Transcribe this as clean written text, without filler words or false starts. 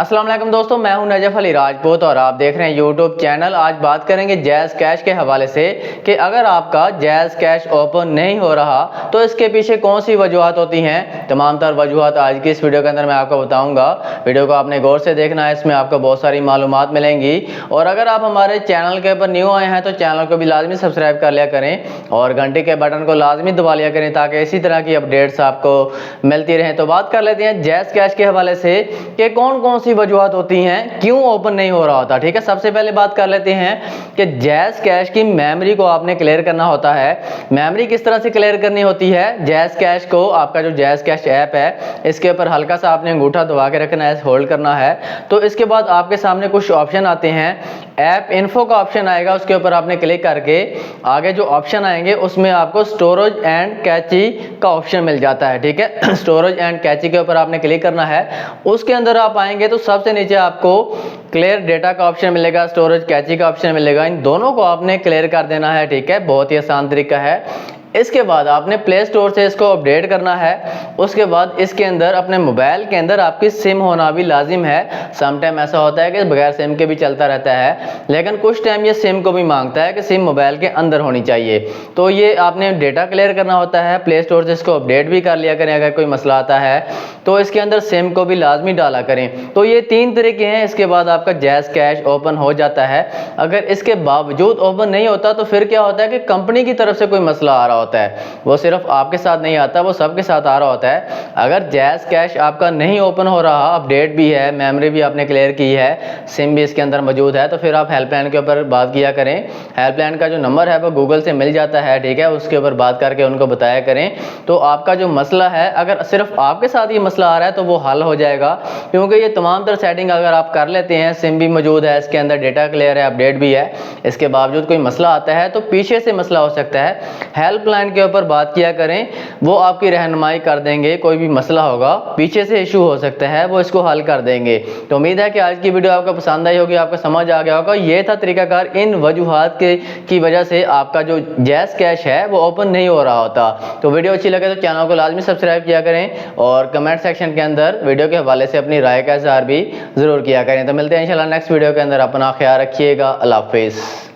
अस्सलाम वालेकुम दोस्तों, मैं हूं नजफ अली राजपूत और आप देख रहे हैं यूट्यूब चैनल। आज बात करेंगे जैज़ कैश के हवाले से कि अगर आपका जैज़ कैश ओपन नहीं हो रहा तो इसके पीछे कौन सी वजूहत होती हैं। तमाम तर वजूहत आज की इस वीडियो के अंदर मैं आपको बताऊंगा। वीडियो को आपने गौर से देखना है, इसमें आपको बहुत सारी मालूमात मिलेंगी। और अगर आप हमारे चैनल के ऊपर न्यू आए हैं तो चैनल को भी लाजमी सब्सक्राइब कर लिया करें और घंटे के बटन को लाजमी दबा लिया करें ताकि इसी तरह की अपडेट्स आपको मिलती रहें। तो बात कर लेते हैं जैज़ कैश के हवाले से कि कौन कौन सी वजूहत होती हैं क्यों ओपन नहीं हो रहा होता। ठीक है, सबसे पहले बात कर लेते हैं कि जैज़ कैश की मेमोरी को आपने क्लियर करना होता है। मेमोरी किस तरह से क्लियर करनी होती है। जैज़ कैश को आपका जो जैज़ कैश ऐप है इसके ऊपर हल्का सा आपने अंगूठा दबा के रखना है, होल्ड करना है। तो इसके बाद आपके सामने कुछ ऑप्शन आते हैं। ऐप इन्फो का ऑप्शन आएगा, उसके ऊपर आपने क्लिक करके आगे जो ऑप्शन आएंगे उसमें आपको स्टोरेज एंड कैची का ऑप्शन मिल जाता है। ठीक है, स्टोरेज एंड कैची के ऊपर आपने क्लिक करना है। उसके अंदर आप आएंगे तो सबसे नीचे आपको क्लियर डेटा का ऑप्शन मिलेगा, स्टोरेज कैची का ऑप्शन मिलेगा। इन दोनों को आपने क्लियर कर देना है। ठीक है, बहुत ही आसान तरीका है। इसके बाद आपने प्ले स्टोर से इसको अपडेट करना है। उसके बाद इसके अंदर अपने मोबाइल के अंदर आपकी सिम होना भी लाजिम है। समटाइम ऐसा होता है कि बगैर सिम के भी चलता रहता है, लेकिन कुछ टाइम ये सिम को भी मांगता है कि सिम मोबाइल के अंदर होनी चाहिए। तो ये आपने डेटा क्लियर करना होता है। प्ले स्टोर से इसको अपडेट भी कर लिया करें। अगर कोई मसला आता है तो इसके अंदर सिम को भी लाजमी डाला करें। तो ये 3 तरीके हैं। इसके बाद आपका जैज़ कैश ओपन हो जाता है। अगर इसके बावजूद ओपन नहीं होता तो फिर क्या होता है कि कंपनी की तरफ से कोई मसला आ रहा होता है। वो सिर्फ आपके साथ नहीं आता, वो सबके साथ आ रहा होता है। अगर जैज़ कैश आपका नहीं ओपन हो रहा, अपडेट भी है, मेमोरी भी आपने क्लियर की है, सिम भी इसके अंदर मौजूद है, तो फिर आप हेल्पलाइन के ऊपर बात किया करें। हेल्पलाइन का जो नंबर है वो गूगल से मिल जाता है। ठीक है, उसके ऊपर बात करके उनको बताया करें। तो आपका जो मसला है, अगर सिर्फ आपके साथ ये मसला आ रहा है तो वो हल हो जाएगा, क्योंकि ये तमाम तरह सेटिंग अगर आप कर लेते हैं, सिम भी मौजूद है इसके अंदर, डेटा क्लियर है, अपडेट भी है, इसके बावजूद कोई मसला आता है तो पीछे से मसला हो सकता है। हेल्पलाइन के ऊपर बात किया करें, वो आपकी रहनुमाई कर देंगे। कोई भी मसला होगा, पीछे से इशू हो सकता है, वो इसको हल कर देंगे। तो उम्मीद है कि आज की वीडियो आपको पसंद आई होगी, आपको समझ आ गया होगा। ये था तरीकाकार। इन वजूहात की वजह से आपका जो जैज़ कैश है वो ओपन नहीं हो रहा होता। तो वीडियो अच्छी लगे तो चैनल को लाजमी सब्सक्राइब किया करें और कमेंट सेक्शन के अंदर वीडियो के हवाले से अपनी राय का इज़हार भी ज़रूर किया करें। तो मिलते हैं इंशाल्लाह नेक्स्ट वीडियो के अंदर। अपना ख्याल रखिएगा। अल्लाह हाफिज़।